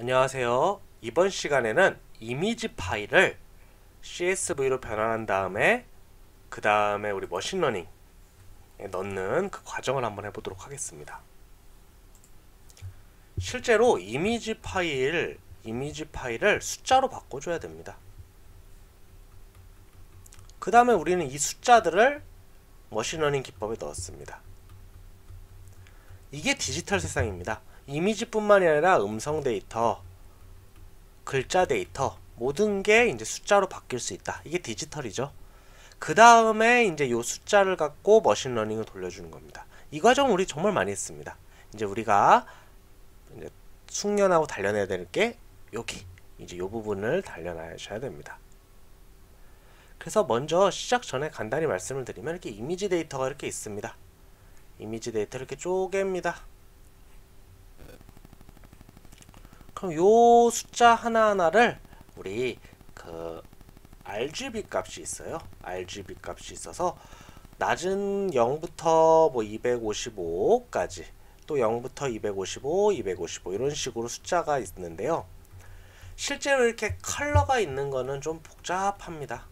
안녕하세요. 이번 시간에는 이미지 파일을 CSV로 변환한 다음에 그 다음에 우리 머신러닝에 넣는 그 과정을 한번 해보도록 하겠습니다. 실제로 이미지 파일을 숫자로 바꿔줘야 됩니다. 그 다음에 우리는 이 숫자들을 머신러닝 기법에 넣었습니다. 이게 디지털 세상입니다. 이미지뿐만이 아니라 음성 데이터, 글자 데이터 모든 게 이제 숫자로 바뀔 수 있다. 이게 디지털이죠. 그 다음에 이제 요 숫자를 갖고 머신러닝을 돌려주는 겁니다. 이 과정 우리 정말 많이 했습니다. 이제 우리가 이제 숙련하고 단련해야 될 게 여기 이제 요 부분을 단련하셔야 됩니다. 그래서 먼저 시작 전에 간단히 말씀을 드리면 이렇게 이미지 데이터가 이렇게 있습니다. 이미지 데이터 이렇게 쪼갭니다. 그럼 요 숫자 하나하나를 우리 그 RGB 값이 있어요. RGB 값이 있어서 낮은 0부터 뭐 255까지 또 0부터 255, 255 이런 식으로 숫자가 있는데요. 실제로 이렇게 컬러가 있는 거는 좀 복잡합니다.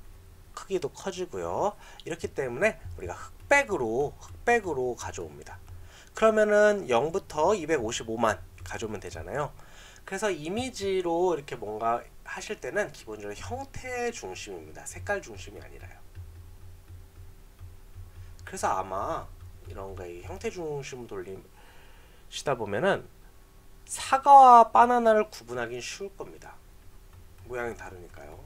크기도 커지고요. 이렇기 때문에 우리가 흑백으로 가져옵니다. 그러면은 0부터 255만 가져오면 되잖아요. 그래서 이미지로 이렇게 뭔가 하실 때는 기본적으로 형태 중심입니다. 색깔 중심이 아니라요. 그래서 아마 이런 거 형태 중심 돌리시다 보면은 사과와 바나나를 구분하기는 쉬울 겁니다. 모양이 다르니까요.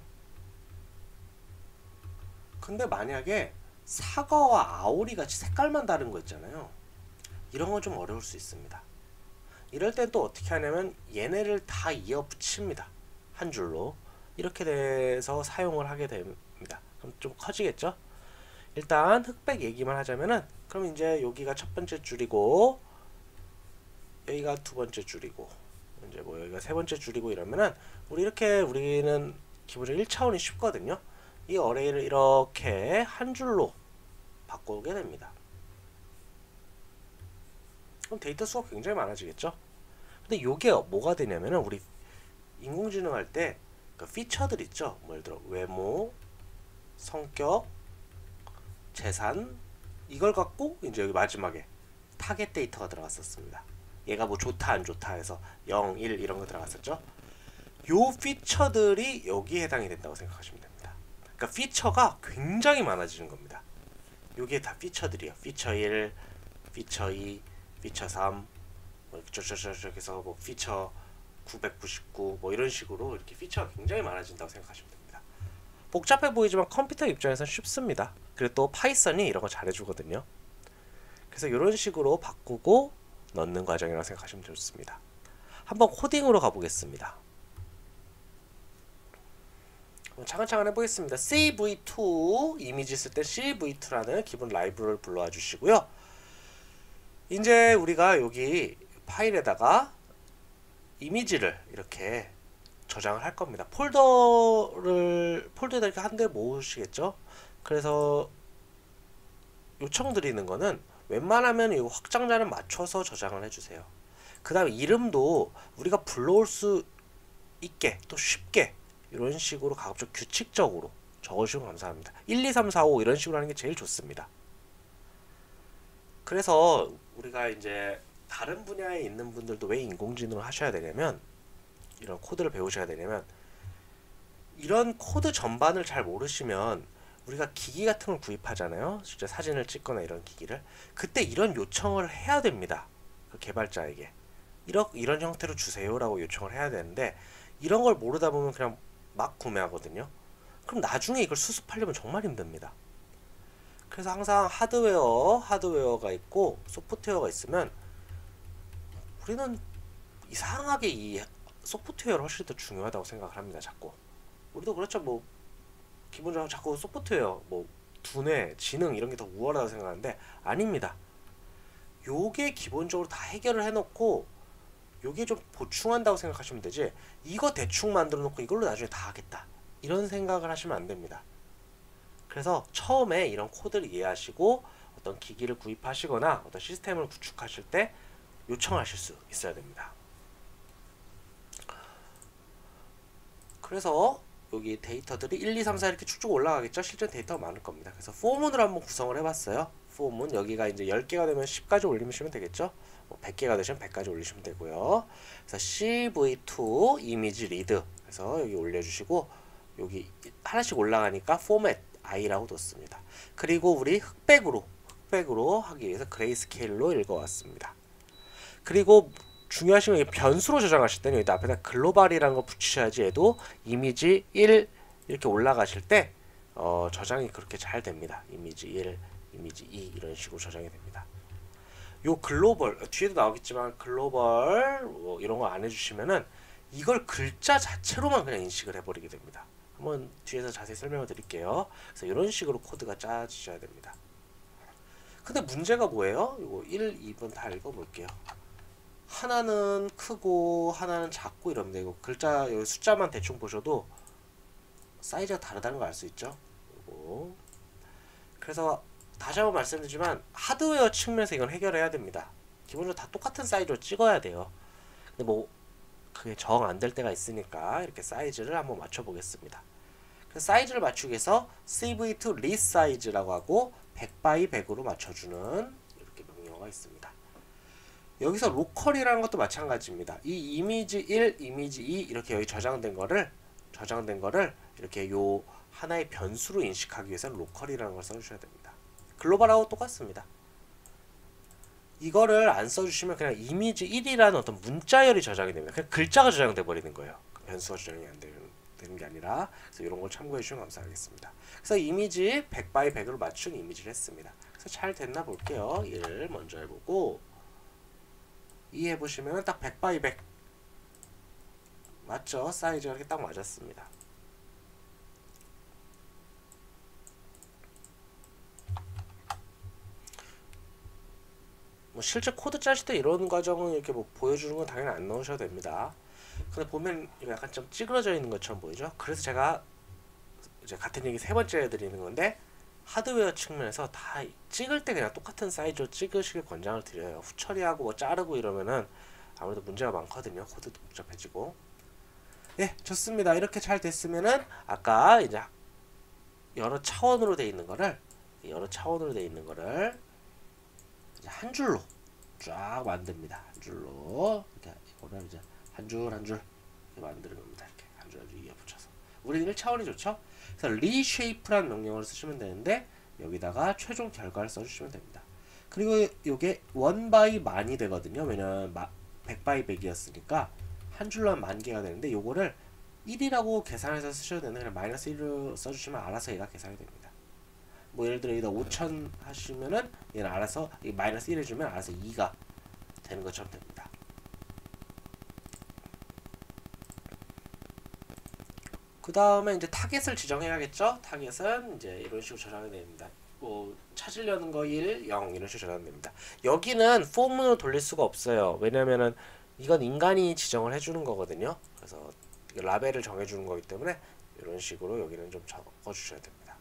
근데 만약에 사과와 아오리 같이 색깔만 다른 거 있잖아요. 이런 건 좀 어려울 수 있습니다. 이럴 땐 또 어떻게 하냐면 얘네를 다 이어 붙입니다. 한 줄로. 이렇게 돼서 사용을 하게 됩니다. 그럼 좀 커지겠죠? 일단 흑백 얘기만 하자면은 그럼 이제 여기가 첫 번째 줄이고 여기가 두 번째 줄이고 이제 뭐 여기가 세 번째 줄이고 이러면은 우리는 기본적으로 1차원이 쉽거든요. 이 어레이를 이렇게 한 줄로 바꾸게 됩니다. 그럼 데이터 수가 굉장히 많아지겠죠? 근데 요게 뭐가 되냐면은 우리 인공지능 할 때 그 피처들 있죠? 뭐 예를 들어 외모, 성격, 재산 이걸 갖고 이제 여기 마지막에 타겟 데이터가 들어갔었습니다. 얘가 뭐 좋다 안 좋다 해서 0, 1 이런 거 들어갔었죠? 요 피처들이 여기에 해당이 된다고 생각하시면 됩니다. 그러니까 피처가 굉장히 많아지는 겁니다. 요게 다 피처들이에요. 피처 1, 피처 2, 피처 3 저기서 뭐 피처 999 뭐 이런 식으로 이렇게 피처가 굉장히 많아진다고 생각하시면 됩니다. 복잡해 보이지만 컴퓨터 입장에서는 쉽습니다. 그리고 또 파이썬이 이런 거 잘해주거든요. 그래서 이런 식으로 바꾸고 넣는 과정이라고 생각하시면 좋습니다. 한번 코딩으로 가보겠습니다. 차근차근 해보겠습니다. CV2 이미지 쓸 때 CV2라는 기본 라이브러리를 불러와 주시고요. 이제 우리가 여기 파일에다가 이미지를 이렇게 저장을 할 겁니다. 폴더에다 이렇게 한 대 모으시겠죠? 그래서 요청드리는 거는 웬만하면 이 확장자를 맞춰서 저장을 해주세요. 그 다음에 이름도 우리가 불러올 수 있게 또 쉽게 이런 식으로 가급적 규칙적으로 적어주시면 감사합니다. 1, 2, 3, 4, 5 이런 식으로 하는 게 제일 좋습니다. 그래서 우리가 이제 다른 분야에 있는 분들도 왜 인공지능을 하셔야 되냐면 이런 코드를 배우셔야 되냐면 이런 코드 전반을 잘 모르시면 우리가 기기 같은 걸 구입하잖아요. 실제 사진을 찍거나 이런 기기를 그때 이런 요청을 해야 됩니다. 그 개발자에게 이런 형태로 주세요라고 요청을 해야 되는데 이런 걸 모르다 보면 그냥 막 구매하거든요. 그럼 나중에 이걸 수습하려면 정말 힘듭니다. 그래서 항상 하드웨어가 있고 소프트웨어가 있으면 우리는 이상하게 이 소프트웨어를 훨씬 더 중요하다고 생각을 합니다. 자꾸 우리도 그렇죠. 뭐 기본적으로 자꾸 소프트웨어 뭐 두뇌, 지능 이런 게 더 우월하다고 생각하는데 아닙니다. 요게 기본적으로 다 해결을 해놓고 요게 좀 보충한다고 생각하시면 되지 이거 대충 만들어 놓고 이걸로 나중에 다 하겠다 이런 생각을 하시면 안 됩니다. 그래서 처음에 이런 코드를 이해하시고 어떤 기기를 구입하시거나 어떤 시스템을 구축하실 때 요청하실 수 있어야 됩니다. 그래서 여기 데이터들이 1, 2, 3, 4 이렇게 쭉쭉 올라가겠죠. 실제 데이터가 많을 겁니다. 그래서 포문을 한번 구성을 해봤어요. 포문 여기가 이제 10개가 되면 10까지 올리시면 되겠죠. 100개가 되시면 100까지 올리시면 되고요. 그래서 CV2 이미지 리드 그래서 여기 올려주시고 여기 하나씩 올라가니까 포맷 I라고 뒀습니다. 그리고 우리 흑백으로 하기 위해서 그레이스케일로 읽어왔습니다. 그리고 중요하신 건 변수로 저장하실 때는 여기 앞에다 글로벌이라는 거 붙이셔야지 얘도 이미지 1 이렇게 올라가실 때 저장이 그렇게 잘 됩니다. 이미지 1, 이미지 2 이런 식으로 저장이 됩니다. 요 글로벌 뒤에도 나오겠지만 글로벌 뭐 이런 거 안 해주시면은 이걸 글자 자체로만 그냥 인식을 해버리게 됩니다. 한번 뒤에서 자세히 설명을 드릴게요. 그래서 이런 식으로 코드가 짜주셔야 됩니다. 근데 문제가 뭐예요? 이거 1, 2번 다 읽어볼게요. 하나는 크고 하나는 작고 이럽니다. 이거 글자 여기 숫자만 대충 보셔도 사이즈가 다르다는 걸 알 수 있죠. 이거. 그래서 다시 한번 말씀드리지만 하드웨어 측면에서 이건 해결해야 됩니다. 기본적으로 다 똑같은 사이즈로 찍어야 돼요. 근데 뭐 그게 정 안 될 때가 있으니까 이렇게 사이즈를 한번 맞춰 보겠습니다. 그래서 사이즈를 맞추기 위해서 CV2 resize라고 하고 100 by 100으로 맞춰주는 이렇게 명령어가 있습니다. 여기서 로컬이라는 것도 마찬가지입니다. 이 이미지 1, 이미지 2 이렇게 여기 저장된 거를 이렇게 요 하나의 변수로 인식하기 위해서는 로컬이라는 걸 써주셔야 됩니다. 글로벌하고 똑같습니다. 이거를 안 써주시면 그냥 이미지 1이라는 어떤 문자열이 저장이 됩니다. 그냥 글자가 저장돼 버리는 거예요. 변수가 저장이 안 되는 게 아니라. 그래서 이런 걸 참고해 주시면 감사하겠습니다. 그래서 이미지 100 by 100으로 맞춘 이미지를 했습니다. 그래서 잘 됐나 볼게요. 1 먼저 해보고 2 해보시면 딱 100 by 100 맞죠? 사이즈가 이렇게 딱 맞았습니다. 뭐 실제 코드 짜실 때 이런 과정은 이렇게 뭐 보여주는 건 당연히 안 넣으셔도 됩니다. 근데 보면 약간 좀 찌그러져 있는 것처럼 보이죠? 그래서 제가 이제 같은 얘기 세 번째 해드리는 건데 하드웨어 측면에서 다 찍을 때 그냥 똑같은 사이즈로 찍으시길 권장을 드려요. 후처리하고 뭐 자르고 이러면은 아무래도 문제가 많거든요. 코드도 복잡해지고. 네, 좋습니다. 이렇게 잘 됐으면은 아까 이제 여러 차원으로 돼 있는 거를 이제 한 줄로 쫙 만듭니다. 한 줄로 이렇게 이거를 이제 한 줄 한 줄 만드는 겁니다. 이렇게 한 줄 한 줄 이어 붙여서 우리는 1차원이 좋죠. 그래서 reshape라는 명령어를 쓰시면 되는데 여기다가 최종 결과를 써주시면 됩니다. 그리고 이게 1 by 만이 되거든요. 왜냐면 100 by 100이었으니까 한 줄로 하면 10,000개가 되는데 요거를 1이라고 계산해서 쓰셔도 되는데 그냥 마이너스 1로 써주시면 알아서 얘가 계산이 됩니다. 뭐 예를 들어 여기다 5,000 하시면은 얘는 알아서 마이너스 1 해주면 알아서 2가 되는 것처럼 됩니다. 그 다음에 이제 타겟을 지정해야겠죠. 타겟은 이제 이런 식으로 저장이 됩니다. 뭐 찾으려는 거 1, 0 이런 식으로 저장됩니다. 여기는 포문으로 돌릴 수가 없어요. 왜냐면은 이건 인간이 지정을 해주는 거거든요. 그래서 라벨을 정해주는 거기 때문에 이런 식으로 여기는 좀 적어주셔야 됩니다.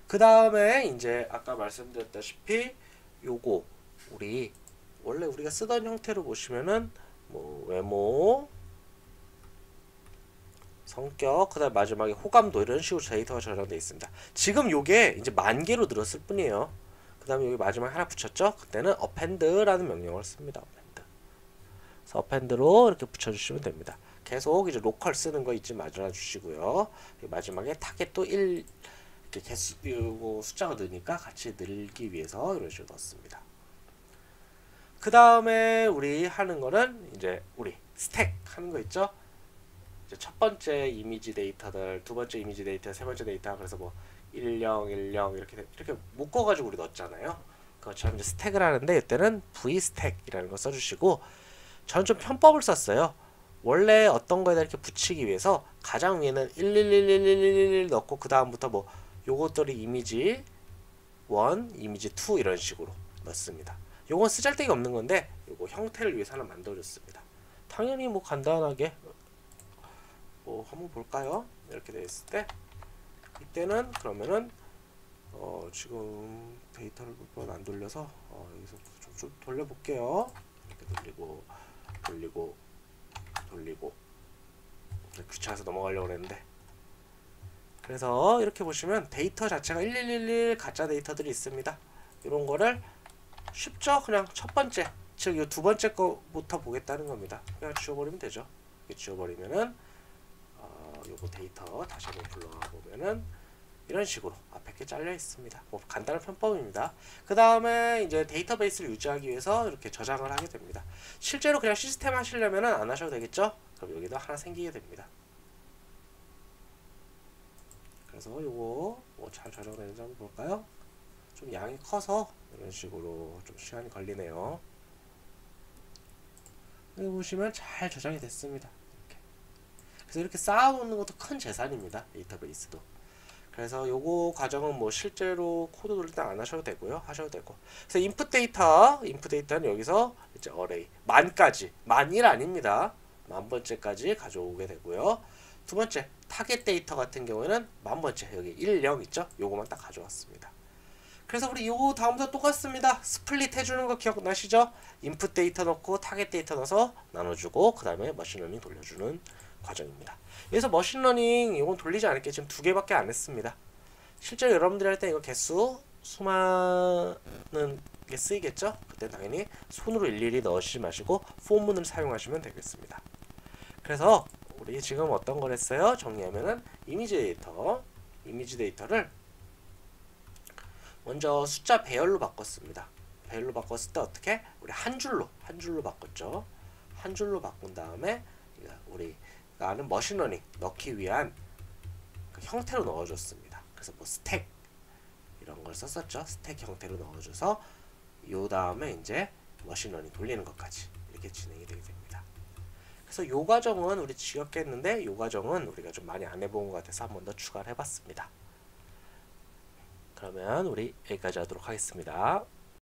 그 다음에 이제 아까 말씀드렸다시피 요거 원래 우리가 쓰던 형태로 보시면은 뭐 외모, 성격, 그 다음 마지막에 호감도 이런 식으로 데이터가 저장되어 있습니다. 지금 요게 이제 10,000개로 늘었을 뿐이에요. 그 다음에 여기 마지막에 하나 붙였죠? 그때는 append라는 명령어를 씁니다. 그래서 append로 이렇게 붙여주시면 됩니다. 계속 이제 로컬 쓰는 거 잊지 말아 주시고요. 마지막에 타겟도 1 이렇게 개수 숫자가 느니까 같이 늘기 위해서 이런 식으로 넣었습니다. 그 다음에 우리 하는 거는 이제 우리 스택 하는 거 있죠? 이제 첫 번째 이미지 데이터들, 두 번째 이미지 데이터, 세 번째 데이터 그래서 뭐 10, 10 이렇게 묶어가지고 우리 넣었잖아요. 그것처럼 이제 스택을 하는데 이때는 vStack이라는 거 써주시고 저는 좀 편법을 썼어요. 원래 어떤 거에다 이렇게 붙이기 위해서 가장 위에는 1111111 넣고 그 다음부터 뭐 요것들이 이미지 1, 이미지 2 이런 식으로 넣습니다. 요건 쓰잘데기 없는 건데 요거 형태를 위해서 하나 만들어줬습니다. 당연히 뭐 간단하게 뭐 한번 볼까요? 이렇게 되어 있을 때 이때는 그러면은 지금 데이터를 몇 번 안 돌려서 여기서 좀 돌려볼게요. 이렇게 돌리고 귀찮아서 넘어가려고 그랬는데. 그래서 이렇게 보시면 데이터 자체가 1111 가짜 데이터들이 있습니다. 이런 거를 쉽죠? 그냥 첫 번째, 즉 이 두 번째 거부터 보겠다는 겁니다. 그냥 지워버리면 되죠. 이렇게 지워버리면은 요거 데이터 다시 한번 불러가 보면은 이런 식으로 앞에 게 잘려 있습니다. 뭐 간단한 편법입니다. 그 다음에 이제 데이터베이스를 유지하기 위해서 이렇게 저장을 하게 됩니다. 실제로 그냥 시스템 하시려면은 안 하셔도 되겠죠? 그럼 여기도 하나 생기게 됩니다. 그래서 요거 뭐 잘 저장되는지 한번 볼까요? 좀 양이 커서 이런 식으로 좀 시간이 걸리네요. 여기 보시면 잘 저장이 됐습니다. 이렇게. 그래서 이렇게 쌓아놓는 것도 큰 재산입니다. 데이터베이스도. 그래서 요거 과정은 뭐 실제로 코드 돌릴 때 안 하셔도 되고요. 하셔도 되고. 그래서 인풋 데이터는 여기서 이제 어레이 만까지, 만일 아닙니다. 만 번째까지 가져오게 되고요. 두 번째 타겟 데이터 같은 경우에는 만 번째 여기 1, 0 있죠? 요거만 딱 가져왔습니다. 그래서 우리 요거 다음부터 똑같습니다. 스플릿 해주는 거 기억나시죠? 인풋 데이터 넣고 타겟 데이터 넣어서 나눠주고 그 다음에 머신러닝 돌려주는 과정입니다. 그래서 머신러닝 이건 돌리지 않을게 지금 두 개밖에 안 했습니다. 실제로 여러분들이 할 때 이거 개수 수많은 게 쓰이겠죠? 그때 당연히 손으로 일일이 넣으시지 마시고 폼문을 사용하시면 되겠습니다. 그래서 우리 지금 어떤 걸 했어요? 정리하면은 이미지 데이터를 먼저 숫자 배열로 바꿨습니다. 배열로 바꿨을 때 어떻게? 우리 한 줄로 바꿨죠. 한 줄로 바꾼 다음에 우리가 아는 머신러닝 넣기 위한 그 형태로 넣어줬습니다. 그래서 뭐 스택 이런 걸 썼었죠. 스택 형태로 넣어줘서 요 다음에 이제 머신러닝 돌리는 것까지 이렇게 진행이 되게 됩니다. 그래서 요 과정은 우리 지겹게 했는데 요 과정은 우리가 좀 많이 안 해본 것 같아서 한 번 더 추가를 해봤습니다. 그러면 우리 여기까지 하도록 하겠습니다.